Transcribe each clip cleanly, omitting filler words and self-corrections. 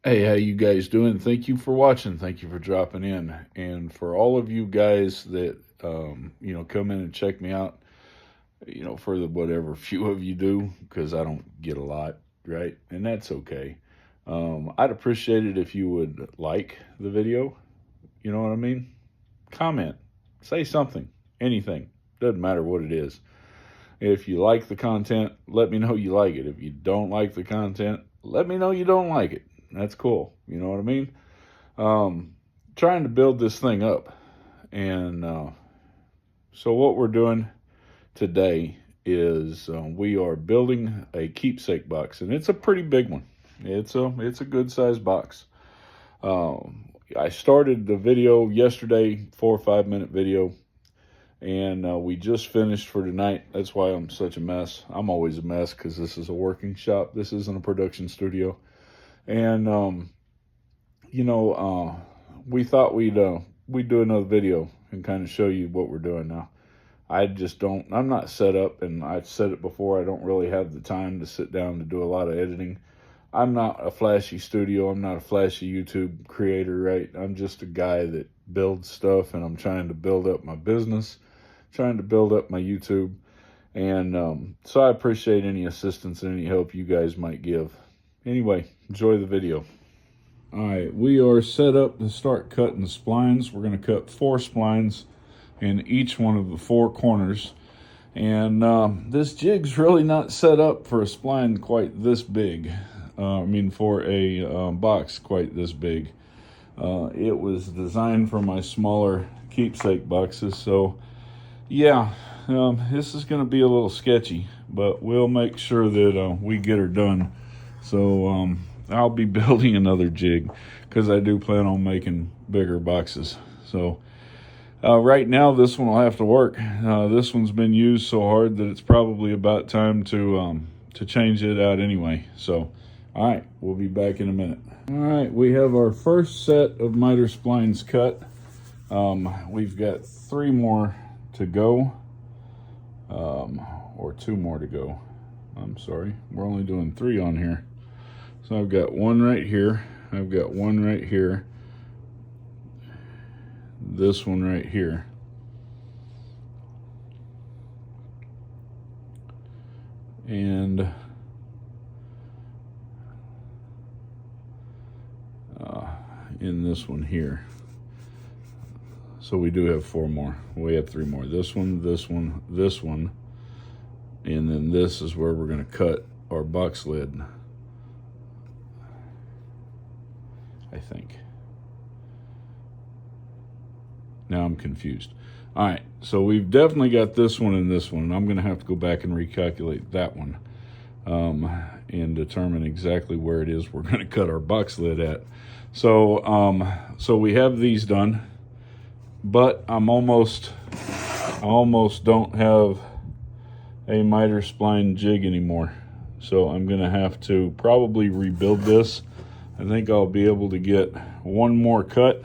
Hey, how you guys doing? Thank you for watching. Thank you for dropping in. And for all of you guys that come in and check me out, for the whatever few of you do, because I don't get a lot, right? And that's okay. I'd appreciate it if you would like the video. You know what I mean? Comment, say something, anything. Doesn't matter what it is. If you like the content, let me know you like it. If you don't like the content, let me know you don't like it. That's cool. You know what I mean? Um, Trying to build this thing up. And so, what we're doing today is we are building a keepsake box, and it's a pretty big one. It's a good sized box. I started the video yesterday, 4 or 5 minute video, and we just finished for tonight. That's why I'm such a mess. I'm always a mess because this is a working shop. This isn't a production studio, and we thought we'd do another video and kind of show you what we're doing now. I just don't. I'm not set up, and I've said it before. I don't really have the time to sit down to do a lot of editing. I'm not a flashy studio. I'm not a flashy YouTube creator, right? I'm just a guy that builds stuff, and I'm trying to build up my business, trying to build up my YouTube, and so I appreciate any assistance and any help you guys might give. Anyway, enjoy the video. All right, we are set up to start cutting the splines. We're going to cut 4 splines in each one of the 4 corners. And this jig's really not set up for a spline quite this big. For a box quite this big. It was designed for my smaller keepsake boxes. So, yeah, this is going to be a little sketchy, but we'll make sure that we get her done. So, I'll be building another jig because I do plan on making bigger boxes. So right now this one will have to work. This one's been used so hard that it's probably about time to change it out anyway. So all right, we'll be back in a minute. All right, we have our first set of miter splines cut. We've got 3 more to go, or 2 more to go. I'm sorry, we're only doing 3 on here. So I've got 1 right here, I've got 1 right here, this one right here, and in this one here. So we do have 4 more. We have 3 more. This one, this one, this one, and then this is where we're going to cut our box lid, I think. Now I'm confused. All right, so we've definitely got this one and this one. I'm going to have to go back and recalculate that one and determine exactly where it is we're going to cut our box lid at. So so we have these done, but I almost don't have a miter spline jig anymore. So I'm going to have to probably rebuild this. I think I'll be able to get 1 more cut,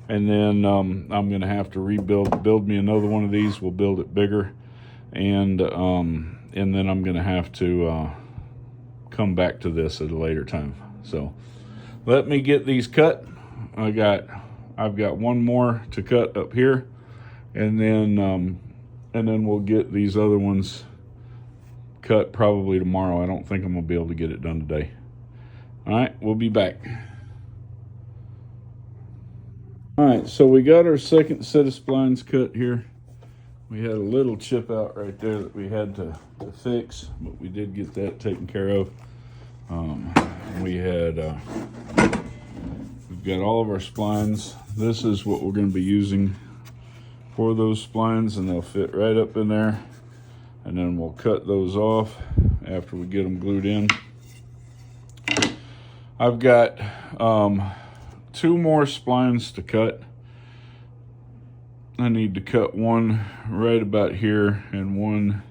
and then I'm going to have to build me another one of these. We'll build it bigger, and then I'm going to have to come back to this at a later time. So let me get these cut. I've got 1 more to cut up here, and then we'll get these other ones cut probably tomorrow. I don't think I'm gonna be able to get it done today. All right, we'll be back. All right, so we got our second set of splines cut here. We had a little chip out right there that we had to fix, but we did get that taken care of. We've got all of our splines. This is what we're going to be using for those splines, and they'll fit right up in there. And then we'll cut those off after we get them glued in. I've got 2 more splines to cut. I need to cut 1 right about here and 1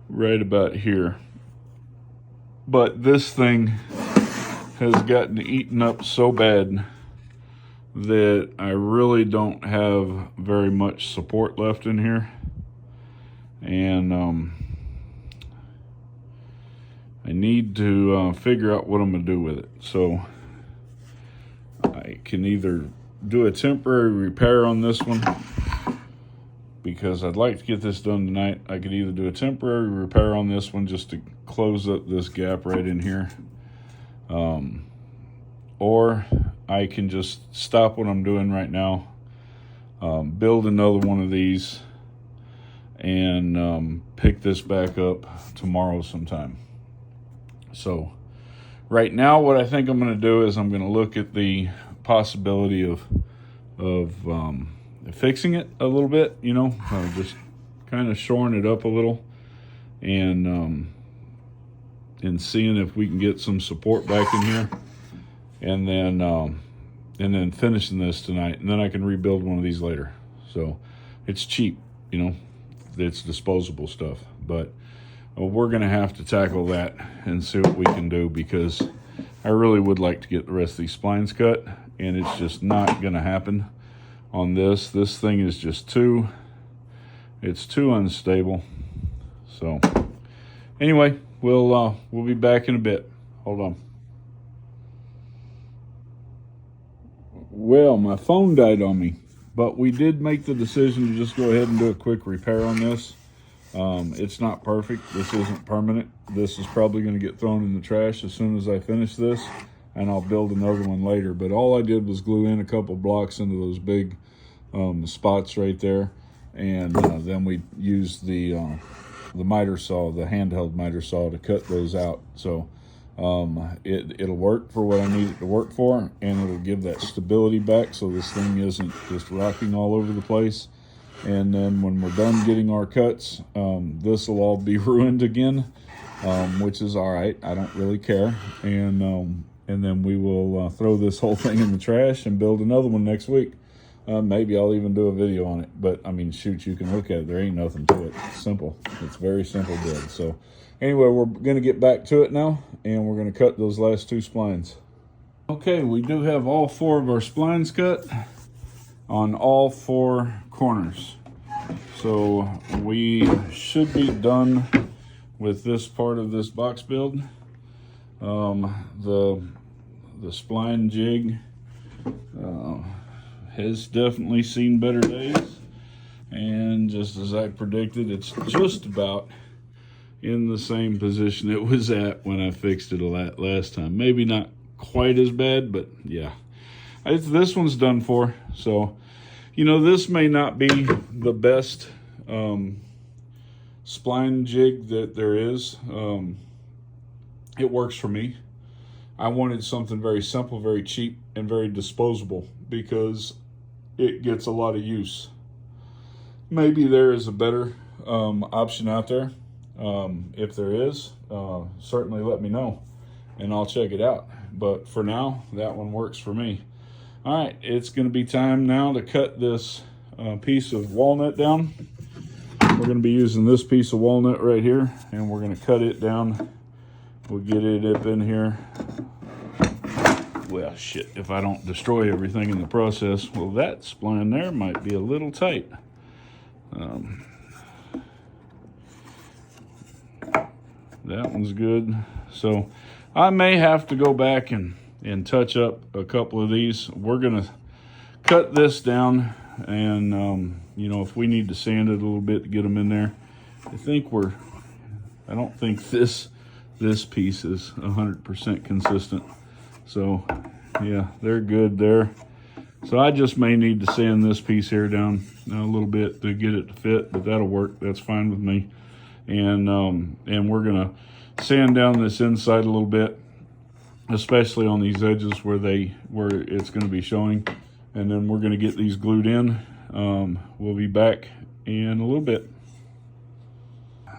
right about here. But this thing has gotten eaten up so bad that I really don't have very much support left in here. And I need to figure out what I'm gonna do with it. So I can either do a temporary repair on this one, because I'd like to get this done tonight. I could either do a temporary repair on this one just to close up this gap right in here, or I can just stop what I'm doing right now, build another one of these, and pick this back up tomorrow sometime. So right now what I think I'm going to do is I'm going to look at the possibility of fixing it a little bit, you know, just kind of shoring it up a little, and seeing if we can get some support back in here, and then finishing this tonight, and then I can rebuild one of these later. So it's cheap, you know, it's disposable stuff, but we're gonna have to tackle that and see what we can do, because I really would like to get the rest of these splines cut, and it's just not gonna happen on this. This thing is just too unstable. So anyway, we'll be back in a bit. Hold on. Well, my phone died on me, but we did make the decision to just go ahead and do a quick repair on this. It's not perfect. This isn't permanent. This is probably going to get thrown in the trash as soon as I finish this, and I'll build another one later. But all I did was glue in a couple blocks into those big spots right there, and then we used the miter saw, the handheld miter saw, to cut those out. So it'll work for what I need it to work for, and it'll give that stability back so this thing isn't just rocking all over the place. And then when we're done getting our cuts, this will all be ruined again, which is all right. I don't really care. And then we will throw this whole thing in the trash and build another one next week. Maybe I'll even do a video on it. But, I mean, shoot, you can look at it. There ain't nothing to it. It's simple. It's very simple build. So, anyway, we're going to get back to it now, and we're going to cut those last two splines. Okay, we do have all four of our splines cut on all four corners. So we should be done with this part of this box build. The spline jig has definitely seen better days, and just as I predicted, it's just about in the same position it was at when I fixed it last time. Maybe not quite as bad, but yeah, this one's done for. So, you know, this may not be the best spline jig that there is. It works for me. I wanted something very simple, very cheap, and very disposable, because it gets a lot of use. Maybe there is a better option out there. If there is, certainly let me know, and I'll check it out. But for now, that one works for me. All right, it's going to be time now to cut this piece of walnut down. We're going to be using this piece of walnut right here, and we're going to cut it down. We'll get it up in here. Well, shit, if I don't destroy everything in the process. Well, that spline there might be a little tight. That one's good. So I may have to go back and touch up a couple of these. We're gonna cut this down, and you know, if we need to sand it a little bit to get them in there. I don't think this piece is 100% consistent. So yeah, they're good there. So I just may need to sand this piece here down a little bit to get it to fit, but that'll work. That's fine with me. And we're gonna sand down this inside a little bit, especially on these edges where it's going to be showing, and then we're going to get these glued in. We'll be back in a little bit.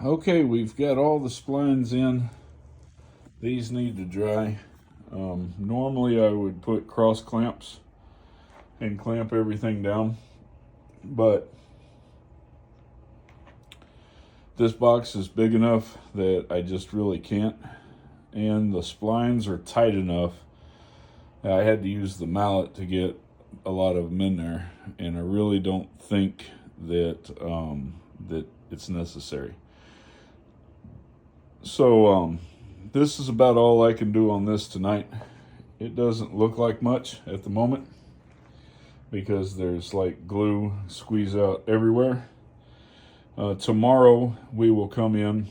Okay, we've got all the splines in. These need to dry. Normally I would put cross clamps and clamp everything down, but this box is big enough that I just really can't, and the splines are tight enough. I had to use the mallet to get a lot of them in there, and I really don't think that that it's necessary. So this is about all I can do on this tonight, It doesn't look like much at the moment because there's like glue squeeze out everywhere. Tomorrow we will come in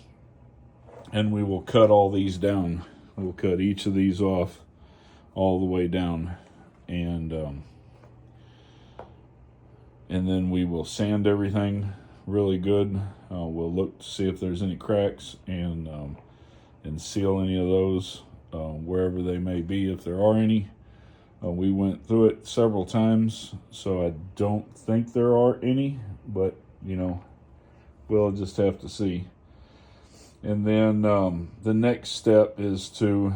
and we will cut all these down. We'll cut each of these off all the way down, and then we will sand everything really good. We'll look to see if there's any cracks and seal any of those wherever they may be, if there are any. We went through it several times, so I don't think there are any, but you know, we'll just have to see. And then the next step is to,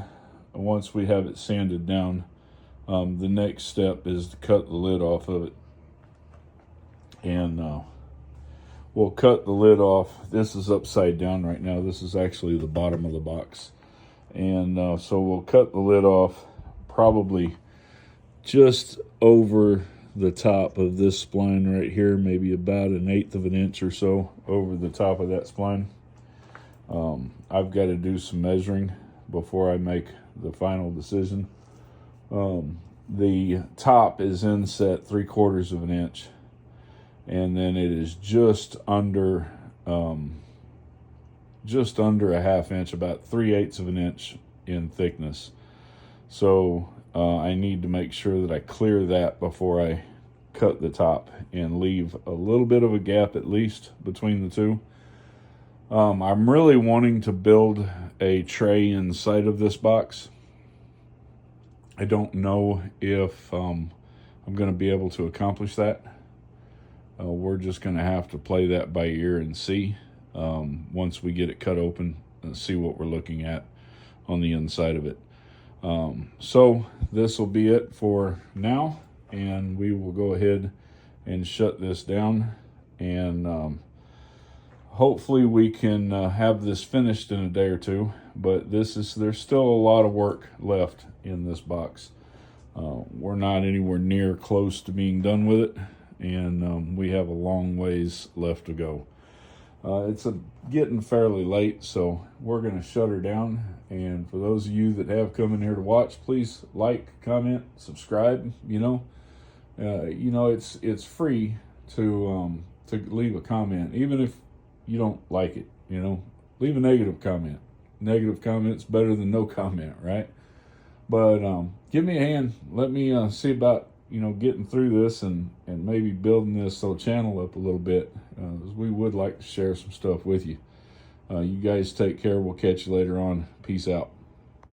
once we have it sanded down, the next step is to cut the lid off of it. And we'll cut the lid off. This is upside down right now. This is actually the bottom of the box. And so we'll cut the lid off probably just over the top of this spline right here, maybe about 1/8 of an inch or so over the top of that spline. I've got to do some measuring before I make the final decision. The top is inset 3/4 of an inch, and then it is just under a 1/2 inch, about 3/8 of an inch in thickness. So I need to make sure that I clear that before I cut the top and leave a little bit of a gap at least between the two. I'm really wanting to build a tray inside of this box. I don't know if I'm going to be able to accomplish that. We're just going to have to play that by ear and see once we get it cut open and see what we're looking at on the inside of it. So this will be it for now, and we will go ahead and shut this down, and hopefully we can have this finished in a day or two. But there's still a lot of work left in this box. We're not anywhere near close to being done with it, and we have a long ways left to go. It's getting fairly late, so we're going to shut her down. And for those of you that have come in here to watch, please like, comment, subscribe. It's free to leave a comment, even if you don't like it. Leave a negative comment. Negative comment's better than no comment, right? But give me a hand. Let me see about getting through this and maybe building this channel up a little bit. We would like to share some stuff with you. You guys take care. We'll catch you later on. Peace out.